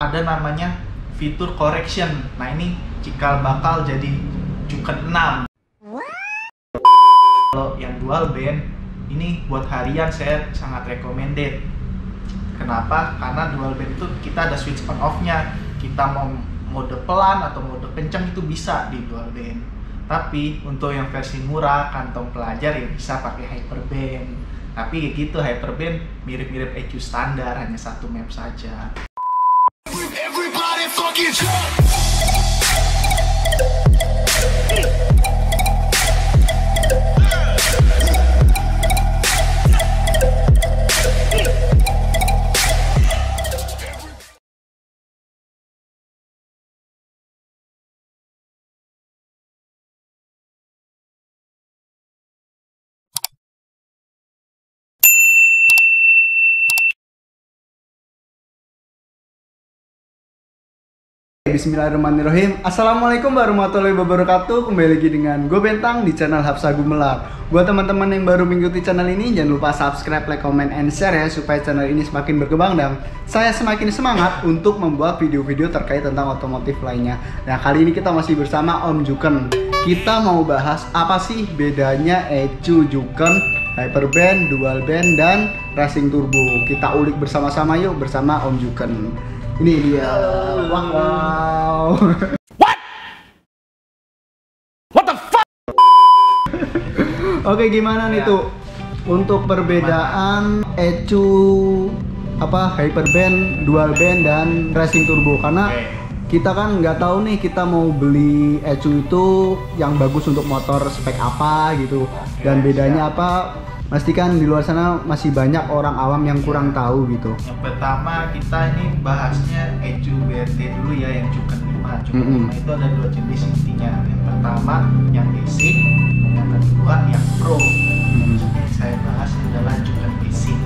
ada namanya fitur correction. Nah ini cikal bakal jadi Juken 6. Kalau yang dual band ini buat harian saya sangat recommended. Kenapa? Karena dual band itu kita ada switch on off-nya. Kita mau mode pelan atau mode kencang itu bisa di dual band. Tapi untuk yang versi murah kantong pelajar ya bisa pakai hyperband. Tapi gitu, hyperband mirip-mirip EQ standar, hanya satu map saja. Everybody fucking jump. Bismillahirrahmanirrahim. Assalamualaikum warahmatullahi wabarakatuh. Kembali lagi dengan gue Bentang di channel Hapsa Gumelar. Buat teman-teman yang baru mengikuti channel ini, jangan lupa subscribe, like, comment, and share ya, supaya channel ini semakin berkembang dan saya semakin semangat untuk membuat video-video terkait tentang otomotif lainnya. Nah, kali ini kita masih bersama Om Juken. Kita mau bahas apa sih bedanya EQ Juken, Hyperband, Dual Band, dan Racing Turbo. Kita ulik bersama-sama yuk bersama Om Juken. Ini dia. Wow. What the fuck? Oke, gimana nih tuh untuk perbedaan EQ Hyperband, Dual Band, dan Racing Turbo? Karena kita kan nggak tahu nih kita mau beli EQ itu yang bagus untuk motor spek apa gitu, dan bedanya apa. Pastikan di luar sana masih banyak orang awam yang kurang tahu gitu. Yang pertama kita ini bahasnya EQ BRT dulu ya, yang Juken 5. Juken 5 itu ada dua jenis intinya. Yang pertama yang basic, yang kedua yang pro. Yang saya bahas adalah Juken basic.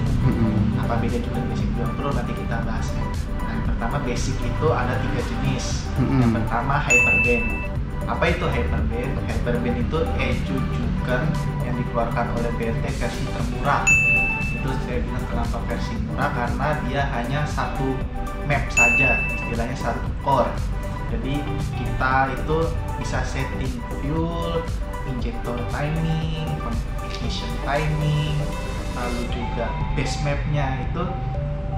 Apa beda Juken basic dan pro nanti kita bahas ya. Nah, yang pertama basic itu ada 3 jenis. Yang pertama hyperband. Apa itu hyperband? Hyperband itu EQ Juken yang dikeluarkan oleh BRT versi termurah. Itu saya bilang kenapa versi murah, karena dia hanya satu map saja, istilahnya satu core. Jadi kita itu bisa setting fuel, injector timing, ignition timing, lalu juga base mapnya itu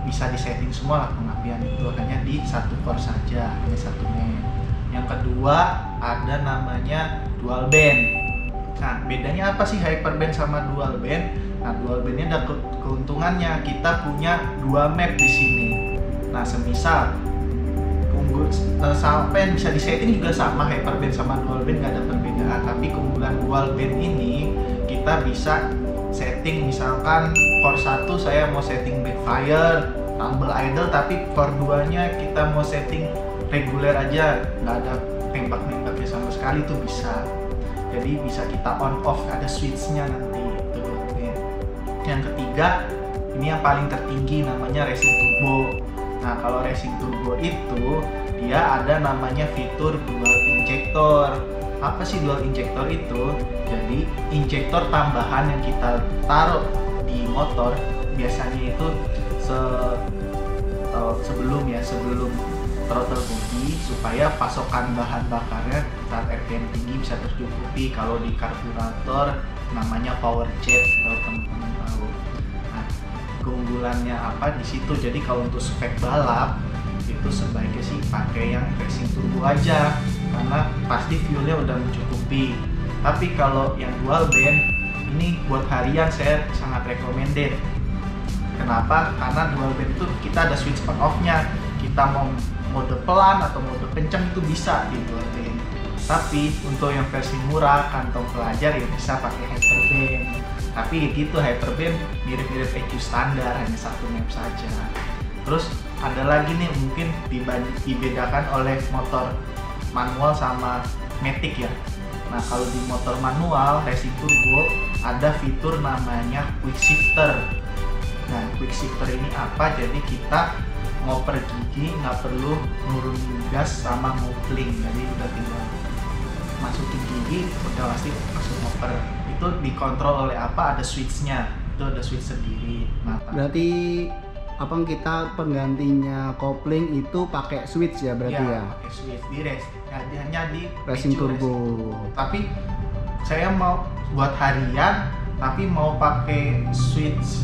bisa disetting semua lah, pengapian itu hanya di satu core saja, hanya satu map. Yang kedua ada namanya dual band. Nah, bedanya apa sih hyperband sama dual band? Nah, dual bandnya ada keuntungannya, kita punya dua map di sini. Nah, semisal sampai bisa disetting juga sama, hyperband sama dual band nggak ada perbedaan. Tapi keunggulan dual band ini kita bisa setting, misalkan core 1 saya mau setting backfire, tumble idle, tapi core 2 nya kita mau setting reguler aja, nggak ada tembak-nembaknya sama sekali, tuh bisa. Jadi bisa kita on off, ada switchnya nanti itu. Yang ketiga ini yang paling tertinggi, namanya Racing Turbo. Nah, kalau Racing Turbo itu dia ada namanya fitur dual injector. Apa sih dual injector itu? Jadi injektor tambahan yang kita taruh di motor biasanya itu sebelum throttle body, supaya pasokan bahan bakarnya saat RPM tinggi bisa tercukupi. Kalau di karburator namanya power jet, kalau teman-teman tahu. Nah, keunggulannya apa di situ? Jadi kalau untuk spek balap itu sebaiknya sih pakai yang Racing Turbo aja, karena pasti fuelnya udah mencukupi. Tapi kalau yang dual band ini buat harian saya sangat recommended. Kenapa? Karena dual band itu kita ada switch on off-nya. Kita mau mode pelan atau mode kencang itu bisa di dual band. Tapi untuk yang versi murah kantong pelajar ya bisa pakai hyperband. Tapi gitu, hyperband mirip-mirip EQ standar, hanya satu map saja. Terus ada lagi nih mungkin dibedakan oleh motor manual sama matic ya. Nah, kalau di motor manual Racing Turbo ada fitur namanya quick shifter. Nah, quick shifter ini apa? Jadi kita ngoper gigi nggak perlu nurunin gas sama ngopling, jadi udah tinggal masukin gigi udah pasti langsung ngoper. Itu dikontrol oleh apa? Ada switchnya, itu ada switch sendiri. Nah, berarti apa kita penggantinya kopling itu pakai switch ya berarti ya? Pakai switch di hanya di Racing ECU turbo. Tapi saya mau buat harian tapi mau pakai switch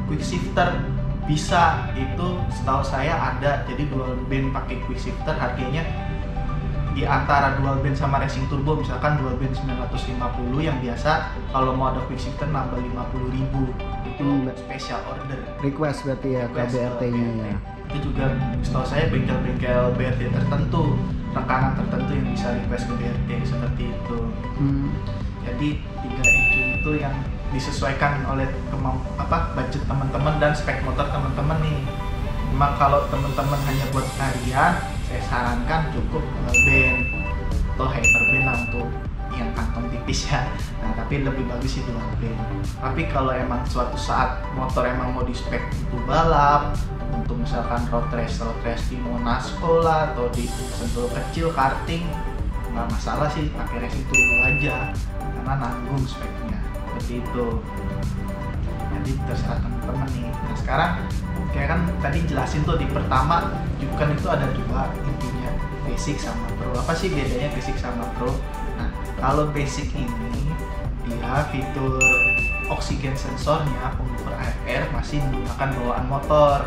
quick shifter bisa, itu setahu saya ada. Jadi dual band pakai quick shifter harganya di antara dual band sama racing turbo, misalkan dual band 950 yang biasa, kalau mau ada quick shifter nambah 50.000 itu special order Request berarti ya ke BRT-nya ya. Itu juga setahu saya bengkel-bengkel BRT tertentu, rekanan tertentu yang bisa request ke BRT seperti itu. Jadi 3 ECU itu yang disesuaikan oleh budget teman-teman dan spek motor teman-teman nih. Memang kalau teman-teman hanya buat harian, saya sarankan cukup dual band atau hyper band lah untuk yang kantong tipis ya. Nah, tapi lebih bagus sih dual band. Tapi kalau emang suatu saat motor emang mau di spek untuk balap, untuk misalkan road race di Monaco lah atau di sentul kecil karting, nggak masalah sih pakai racing turbo aja karena nanggung speknya seperti itu. Jadi terserah teman-teman nih. Nah sekarang kayak kan tadi jelasin tuh di pertama kan itu ada 2 intinya, basic sama pro. Apa sih bedanya basic sama pro? Nah kalau basic ini dia fitur oksigen sensornya, pengukur AFR masih menggunakan bawaan motor.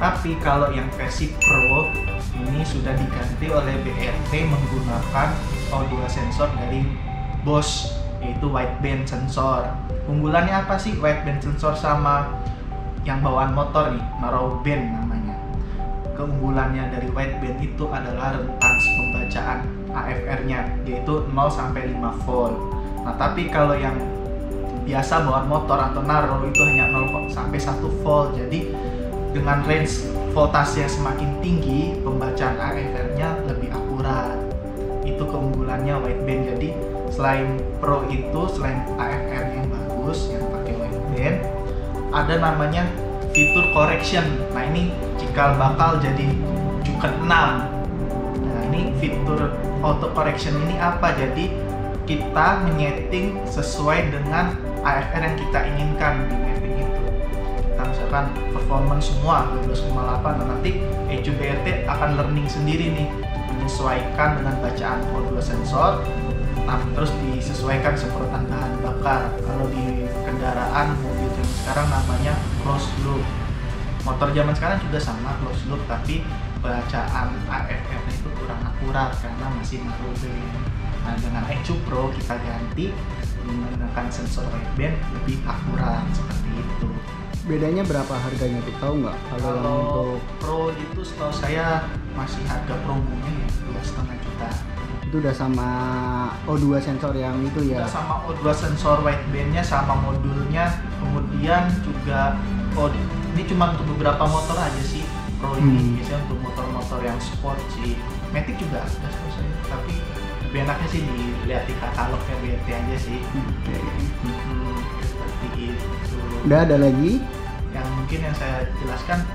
Tapi kalau yang versi pro ini sudah diganti oleh BRT menggunakan O2 sensor dari Bosch, yaitu wideband sensor. Unggulannya apa sih wideband sensor sama yang bawaan motor nih, narrowband namanya? Keunggulannya dari wideband itu adalah rentang pembacaan AFR-nya, yaitu 0 sampai 5 volt. Nah, tapi kalau yang biasa bawaan motor atau narrow itu hanya 0 sampai 1 volt. Jadi dengan range voltase yang semakin tinggi, pembacaan AFR-nya lebih akurat. Itu keunggulannya wideband. Jadi selain pro itu, selain AFR yang bagus yang pakai wideband, ada namanya fitur correction. Nah ini cikal bakal jadi Juken 6. Nah ini fitur auto correction ini apa? Jadi kita menyeting sesuai dengan AFR yang kita inginkan di mapping itu. Kita misalkan performance semua 12,8, nah nanti ECU BRT akan learning sendiri nih, menyesuaikan dengan bacaan O2 sensor. Nah, terus disesuaikan semprotan bahan bakar. Kalau di kendaraan mobil zaman sekarang namanya closed loop. Motor zaman sekarang juga sama closed loop, tapi bacaan AFR itu kurang akurat karena masih narrowband. Nah, dengan ECU Pro kita ganti menggunakan sensor wideband lebih akurat seperti itu. Bedanya berapa harganya tuh, tahu nggak? Kalau untuk Pro itu setahu saya masih harga promonya ya 2,5 juta. Itu udah sama O2 sensor yang itu ya? Udah sama O2 sensor widebandnya sama modulnya, kemudian juga ini cuma untuk beberapa motor aja sih Pro ini, biasanya untuk motor-motor yang sport sih. Matic juga ada setahu saya, tapi lebih enaknya sih dilihat di katalognya BRT aja sih. Seperti itu. Udah ada lagi? Yang mungkin yang saya jelaskan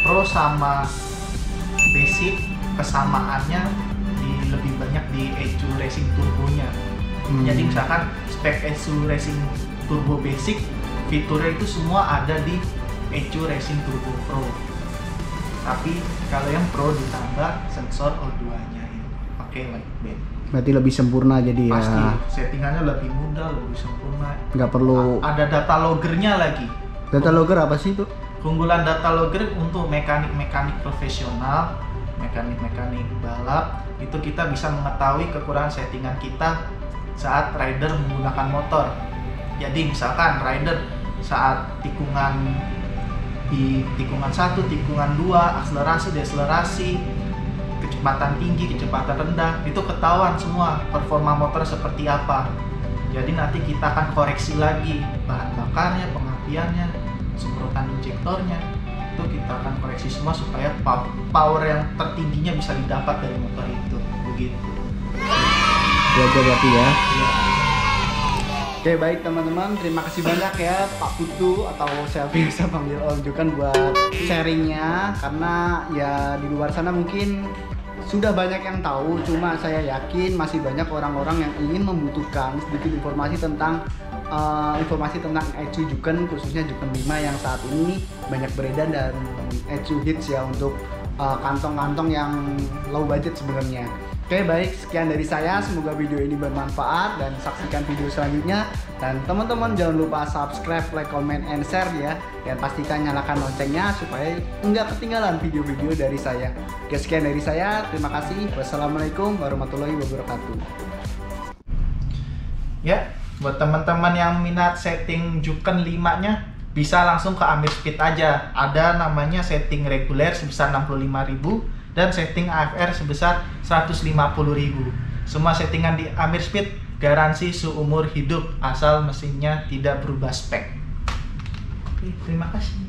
Pro sama basic kesamaannya lebih banyak di ECU Racing Turbonya. Jadi misalkan spek ECU Racing Turbo Basic, fiturnya itu semua ada di ECU Racing Turbo Pro. Tapi kalau yang Pro ditambah sensor O2-nya ini pakai wideband. Berarti lebih sempurna jadi ya? Pasti, settingannya lebih mudah, lebih sempurna. Nggak perlu. Ada data loggernya lagi. Data logger apa sih itu? Keunggulan data logger untuk mekanik-mekanik profesional, mekanik-mekanik balap, itu kita bisa mengetahui kekurangan settingan kita saat rider menggunakan motor. Jadi misalkan rider saat tikungan di tikungan 1, tikungan 2, akselerasi, deselerasi, kecepatan tinggi, kecepatan rendah, itu ketahuan semua performa motor seperti apa. Jadi nanti kita akan koreksi lagi bahan bakarnya, pengapiannya, semprotan injektornya, itu kita akan koreksi semua supaya power yang tertingginya bisa didapat dari motor itu. Begitu. Belajar berarti ya? Ya. Oke baik teman-teman, terima kasih banyak ya Pak Putu atau Selvi bisa panggil Om Jukan buat sharingnya, karena ya di luar sana mungkin sudah banyak yang tahu, cuma saya yakin masih banyak orang-orang yang ingin membutuhkan sedikit informasi tentang informasi tentang ECU Juken, khususnya Juken 5 yang saat ini banyak beredar dan ECU hits ya untuk kantong-kantong yang low budget sebenarnya. Oke, baik, sekian dari saya, semoga video ini bermanfaat dan saksikan video selanjutnya. Dan teman-teman jangan lupa subscribe, like, comment, and share ya. Dan pastikan nyalakan loncengnya supaya nggak ketinggalan video-video dari saya. Oke, sekian dari saya, terima kasih. Wassalamualaikum warahmatullahi wabarakatuh. Ya, buat teman-teman yang minat setting Juken 5-nya bisa langsung ke Amir-Speed aja. Ada namanya setting reguler sebesar 65.000 dan setting AFR sebesar 150.000. Semua settingan di Amir-Speed garansi seumur hidup asal mesinnya tidak berubah spek. Oke, terima kasih.